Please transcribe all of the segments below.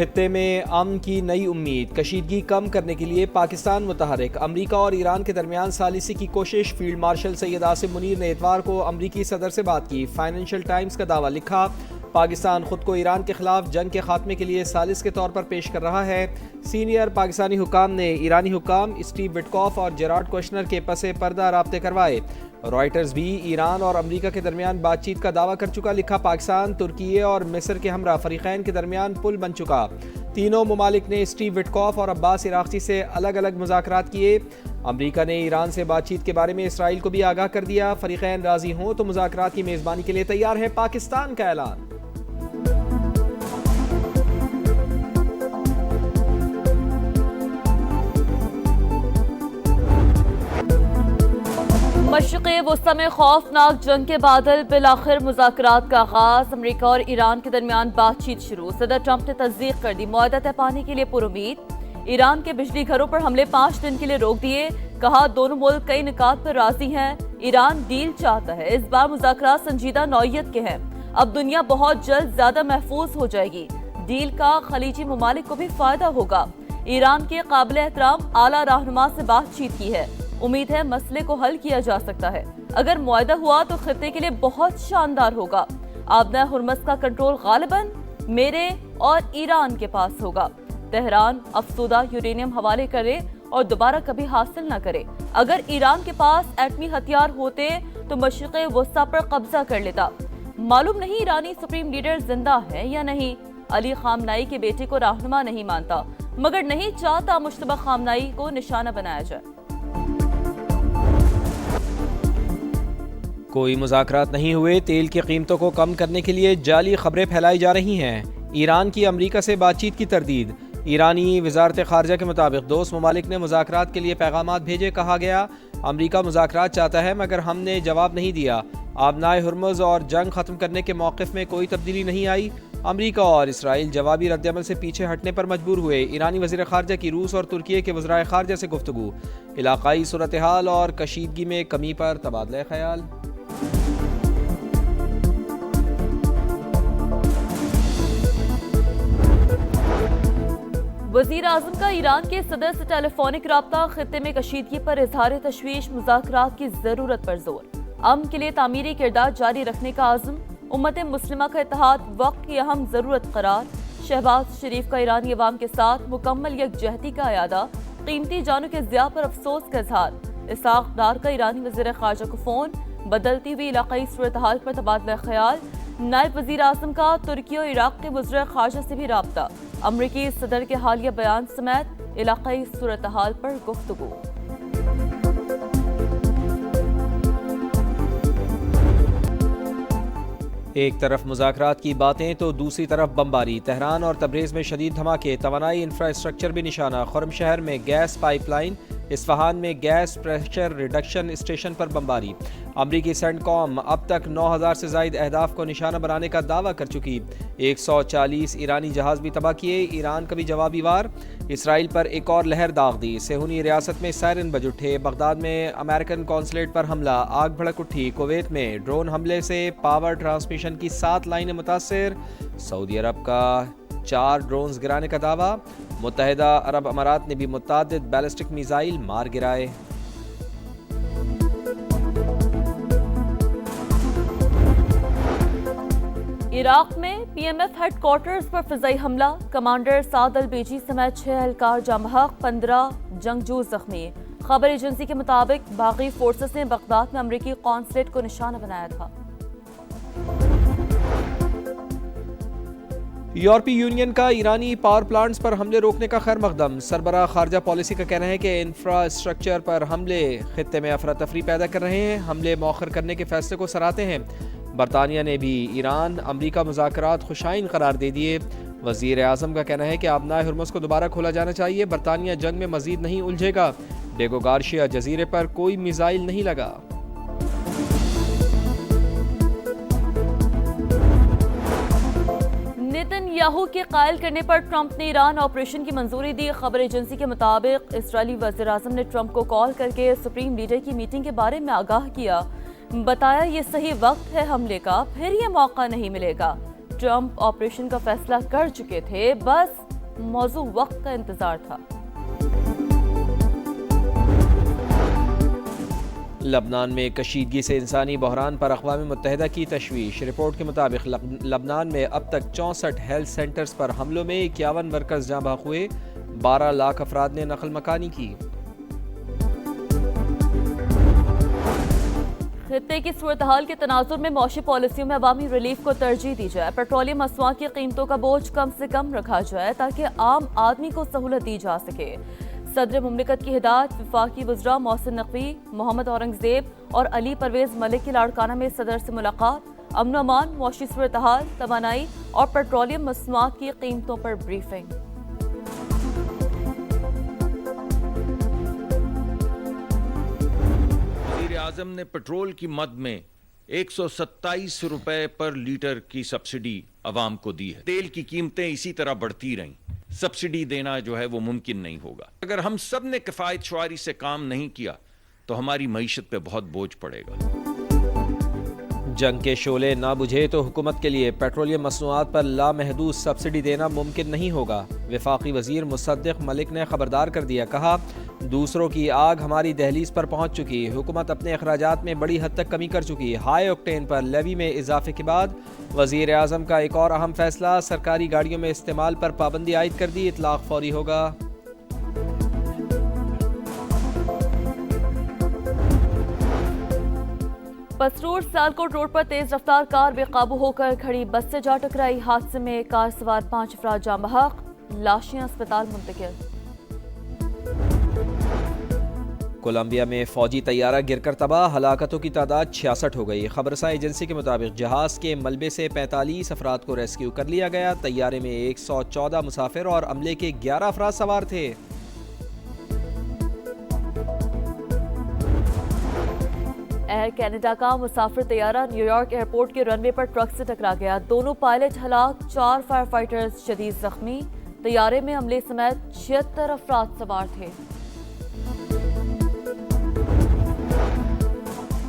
خطے میں امن کی نئی امید، کشیدگی کم کرنے کے لیے پاکستان متحرک، امریکہ اور ایران کے درمیان ثالثی کی کوشش۔ فیلڈ مارشل سید آصم منیر نے اتوار کو امریکی صدر سے بات کی۔ فائنینشل ٹائمز کا دعویٰ، لکھا پاکستان خود کو ایران کے خلاف جنگ کے خاتمے کے لیے ثالث کے طور پر پیش کر رہا ہے۔ سینئر پاکستانی حکام نے ایرانی حکام اسٹیو وٹکوف اور جیرارڈ کوشنر کے پس پردہ رابطے کروائے۔ رائٹرز بھی ایران اور امریکہ کے درمیان بات چیت کا دعویٰ کر چکا، لکھا پاکستان، ترکیے اور مصر کے ہمراہ فریقین کے درمیان پل بن چکا۔ تینوں ممالک نے اسٹیو وٹکوف اور عباس عراقچی سے الگ الگ مذاکرات کیے۔ امریکہ نے ایران سے بات چیت کے بارے میں اسرائیل کو بھی آگاہ کر دیا۔ فریقین راضی ہوں تو مذاکرات کی میزبانی کے لیے تیار ہے، پاکستان کا اعلان۔ مشرق وسطی میں خوفناک جنگ کے بادل، بالآخر مذاکرات کا آغاز۔ امریکہ اور ایران کے درمیان بات چیت شروع، صدر ٹرمپ نے تصدیق کر دی، معاہدہ طے پانے کے لیے پرامید۔ ایران کے بجلی گھروں پر حملے 5 دن کے لیے روک دیے، کہا دونوں ملک کئی نکات پر راضی ہیں۔ ایران ڈیل چاہتا ہے، اس بار مذاکرات سنجیدہ نوعیت کے ہیں، اب دنیا بہت جلد زیادہ محفوظ ہو جائے گی، ڈیل کا خلیجی ممالک کو بھی فائدہ ہوگا۔ ایران کے قابل احترام اعلیٰ رہنما سے بات چیت کی ہے، امید ہے مسئلے کو حل کیا جا سکتا ہے، اگر معاہدہ ہوا تو خطے کے لیے بہت شاندار ہوگا۔ آبنۂ ہرمز کا کنٹرول غالباً میرے اور ایران کے پاس ہوگا۔ تہران افسودہ یورینیم حوالے کرے اور دوبارہ کبھی حاصل نہ کرے۔ اگر ایران کے پاس ایٹمی ہتھیار ہوتے تو مشرق وسطی پر قبضہ کر لیتا۔ معلوم نہیں ایرانی سپریم لیڈر زندہ ہے یا نہیں۔ علی خامنائی کے بیٹے کو رہنما نہیں مانتا، مگر نہیں چاہتا مشتبہ خامنائی کو نشانہ بنایا جائے۔ کوئی مذاکرات نہیں ہوئے، تیل کی قیمتوں کو کم کرنے کے لیے جعلی خبریں پھیلائی جا رہی ہیں۔ ایران کی امریکہ سے بات چیت کی تردید۔ ایرانی وزارت خارجہ کے مطابق دوست ممالک نے مذاکرات کے لیے پیغامات بھیجے، کہا گیا امریکہ مذاکرات چاہتا ہے مگر ہم نے جواب نہیں دیا۔ آبنائے ہرمز اور جنگ ختم کرنے کے موقف میں کوئی تبدیلی نہیں آئی۔ امریکہ اور اسرائیل جوابی رد عمل سے پیچھے ہٹنے پر مجبور ہوئے۔ ایرانی وزیر خارجہ کی روس اور ترکیے کے وزرائے خارجہ سے گفتگو۔ علاقائی صورتحال اور کشیدگی میں کمی پر تبادلہ خیال۔ وزیر اعظم کا ایران کے صدر سے ٹیلی فونک رابطہ، خطے میں کشیدگی پر اظہار تشویش، مذاکرات کی ضرورت پر زور۔ امن کے لیے تعمیری کردار جاری رکھنے کا عزم، امت مسلمہ کا اتحاد وقت کی اہم ضرورت قرار۔ شہباز شریف کا ایرانی عوام کے ساتھ مکمل یکجہتی کا اعادہ، قیمتی جانوں کے ضیاع پر افسوس کا اظہار۔ اسحاق ڈار کا ایرانی وزیر خارجہ کو فون، بدلتی ہوئی علاقائی صورتحال پر تبادلہ خیال۔ نائب وزیر اعظم کا ترکی اور عراق کے وزراء خارجہ سے بھی رابطہ، امریکی صدر کے حالیہ بیان سمیت علاقائی صورتحال پر گفتگو۔ ایک طرف مذاکرات کی باتیں تو دوسری طرف بمباری۔ تہران اور تبریز میں شدید دھماکے، توانائی انفراسٹرکچر بھی نشانہ۔ خرم شہر میں گیس پائپ لائن، اصفہان میں گیس پریشر ریڈکشن اسٹیشن پر بمباری۔ امریکی سینٹ کام اب تک 9000 سے زائد اہداف کو نشانہ بنانے کا دعویٰ کر چکی۔ 140 ایرانی جہاز بھی تباہ کیے۔ ایران کا بھی جوابی وار، اسرائیل پر ایک اور لہر داغ دی۔ صہیونی ریاست میں سائرن بج اٹھے۔ بغداد میں امریکن قونصلیٹ پر حملہ، آگ بھڑک اٹھی۔ کویت میں ڈرون حملے سے پاور ٹرانسمیشن کی 7 لائنیں متاثر۔ سعودی عرب کا 4 ڈرونز گرانے کا دعویٰ۔ متحدہ عرب امارات نے بھی متعدد بیلسٹک میزائل مار گرائے۔ عراق میں P M F headquarters پر فضائی حملہ، کمانڈر سعد البیجی سمیت 6 اہلکار جاں بحق، 15 جنگجو زخمی۔ خبر ایجنسی کے مطابق باغی فورسز نے بغداد میں امریکی قونصلیٹ کو نشانہ بنایا تھا۔ یورپی یونین کا ایرانی پاور پلانٹس پر حملے روکنے کا خیر مقدم۔ سربراہ خارجہ پالیسی کا کہنا ہے کہ انفراسٹرکچر پر حملے خطے میں افراتفری پیدا کر رہے ہیں، حملے مؤخر کرنے کے فیصلے کو سراہتے ہیں۔ برطانیہ نے بھی ایران امریکہ مذاکرات خوشائن قرار دے دیے۔ وزیر اعظم کا کہنا ہے کہ آبنائے ہرمز کو دوبارہ کھولا جانا چاہیے، برطانیہ جنگ میں مزید نہیں الجھے گا۔ ڈیگو گارشیا جزیرے پر کوئی میزائل نہیں لگا۔ نیتن یاہو کے قائل کرنے پر ٹرمپ نے ایران آپریشن کی منظوری دی۔ خبر ایجنسی کے مطابق اسرائیلی وزیر اعظم نے ٹرمپ کو کال کر کے سپریم لیڈر کی میٹنگ کے بارے میں آگاہ کیا، بتایا یہ صحیح وقت ہے حملے کا، پھر یہ موقع نہیں ملے گا۔ ٹرمپ آپریشن کا فیصلہ کر چکے تھے، بس موضوع وقت کا انتظار تھا۔ لبنان میں کشیدگی سے انسانی بحران پر اقوام متحدہ کی تشویش۔ رپورٹ کے مطابق لبنان میں اب تک 64 ہیلتھ سینٹرز پر حملوں میں 51 ورکرز جاں بحق ہوئے، 12 لاکھ افراد نے نقل مکانی کی۔ خطے کی صورتحال کے تناظر میں معاشی پالیسیوں میں عوامی ریلیف کو ترجیح دی جائے، پیٹرولیم مصنوعات کی قیمتوں کا بوجھ کم سے کم رکھا جائے تاکہ عام آدمی کو سہولت دی جا سکے۔ صدر مملکت کی ہدایت۔ وفاقی وزراء محسن نقوی، محمد اورنگزیب اور علی پرویز ملک کی لاڑکانہ میں صدر سے ملاقات۔ امن و امان، معاشی صورتحال، توانائی اور پیٹرولیم مصنوعات کی قیمتوں پر بریفنگ۔ وزیر اعظم نے پیٹرول کی مد میں 127 روپے پر لیٹر کی سبسڈی عوام کو دی ہے۔ تیل کی قیمتیں اسی طرح بڑھتی رہیں، سبسڈی دینا جو ہے وہ ممکن نہیں ہوگا۔ اگر ہم سب نے کفایت شعاری سے کام نہیں کیا تو ہماری معیشت پہ بہت بوجھ پڑے گا۔ جنگ کے شعلے نہ بجھے تو حکومت کے لیے پیٹرولیم مصنوعات پر لامحدود سبسڈی دینا ممکن نہیں ہوگا۔ وفاقی وزیر مصدق ملک نے خبردار کر دیا، کہا دوسروں کی آگ ہماری دہلیز پر پہنچ چکی، حکومت اپنے اخراجات میں بڑی حد تک کمی کر چکی۔ ہائی اوکٹین پر لیوی میں اضافے کے بعد وزیر اعظم کا ایک اور اہم فیصلہ، سرکاری گاڑیوں میں استعمال پر پابندی عائد کر دی، اطلاق فوری ہوگا۔ پسرور سیالکوٹ روڈ پر تیز رفتار کار بے قابو ہو کر کھڑی بس سے جا ٹکرائی، حادثے میں کار سوار 5 افراد جاں بحق، لاشیں اسپتال منتقل۔ کولمبیا میں فوجی طیارہ گر کر تباہ، ہلاکتوں کی تعداد 66 ہو گئی۔ خبرساں ایجنسی کے مطابق جہاز کے ملبے سے 45 افراد کو ریسکیو کر لیا گیا۔ طیارے میں 114 مسافر اور عملے کے 11 افراد سوار تھے۔ ایئر کینیڈا کا مسافر طیارہ نیو یارک ایئرپورٹ کے رن وے پر ٹرک سے ٹکرا گیا، دونوں پائلٹ ہلاک، 4 فائر فائٹرز شدید زخمی۔ طیارے میں عملے سمیت 76 افراد سوار تھے۔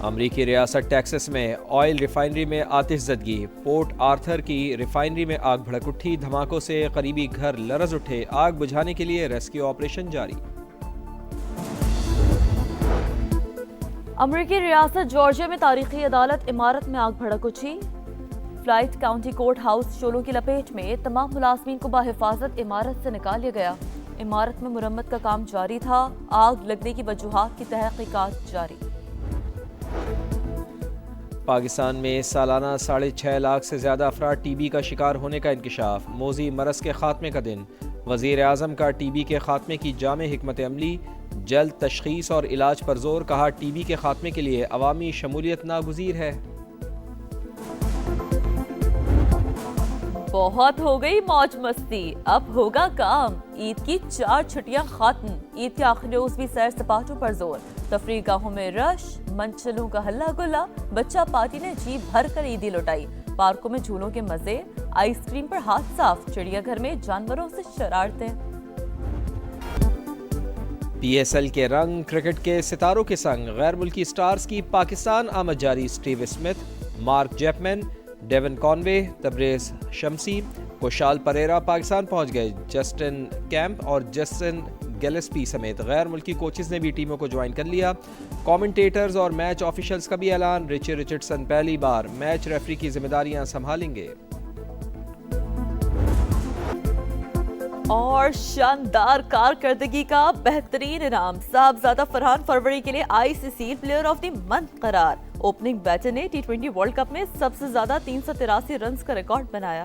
امریکی ریاست ٹیکسس میں آئل ریفائنری میں آتش زدگی، پورٹ آرتھر کی ریفائنری میں آگ بھڑک اٹھی، دھماکوں سے قریبی گھر لرز اٹھے، آگ بجھانے کے لیے ریسکیو آپریشن جاری۔ امریکی ریاست جارجیا میں تاریخی عدالت عمارت میں آگ بھڑک اٹھی، فلائٹ کاؤنٹی کورٹ ہاؤس شعلوں کی لپیٹ میں، تمام ملازمین کو بحفاظت عمارت سے نکال لیا گیا۔ عمارت میں مرمت کا کام جاری تھا، آگ لگنے کی وجوہات کی تحقیقات جاری۔ پاکستان میں سالانہ 6.5 لاکھ سے زیادہ افراد ٹی بی کا شکار ہونے کا انکشاف، موذی مرض کے خاتمے کا دن، وزیر اعظم کا ٹی بی کے خاتمے کی جامع حکمت عملی، جلد تشخیص اور علاج پر زور، کہا ٹی بی کے خاتمے کے لیے عوامی شمولیت ناگزیر ہے۔ بہت ہو گئی موج مستی، اب ہوگا کام، عید کی 4 چھٹیاں ختم، عید کے آخری روز بھی سیر سپاٹوں پر زور، تفریح گاہوں میں رش، منچلوں کا ہلا گلا، بچہ پارٹی نے جی بھر کر عیدی لوٹائی، پارکوں میں جھولوں کے مزے، آئس کریم پر ہاتھ صاف، چڑیا گھر میں جانوروں سے شرارتیں۔ پی ایس ایل کے رنگ، کرکٹ کے ستاروں کے سنگ غیر ملکی سٹارز کی پاکستان آمد جاری، سٹیو اسمتھ، مارک جیپمن، ڈیون کانوے، تبریز شمسی، کوشال پریرا پاکستان پہنچ گئے۔ جسٹن کیمپ اور جسٹن گیلسپی سمیت غیر ملکی کوچز نے بھی ٹیموں کو جوائن کر لیا۔ کامنٹیٹرز اور میچ آفیشلز کا بھی اعلان، رچی رچرڈسن پہلی بار میچ ریفری کی ذمہ داریاں سنبھالیں گے۔ اور شاندار کارکردگی کا بہترین انعام، صاحبزادہ فرحان فروری کے لیے آئی سی C player of the month قرار، اوپننگ بیٹر نے T20 ورلڈ کپ میں سب سے زیادہ 383 رنز کا ریکارڈ بنایا۔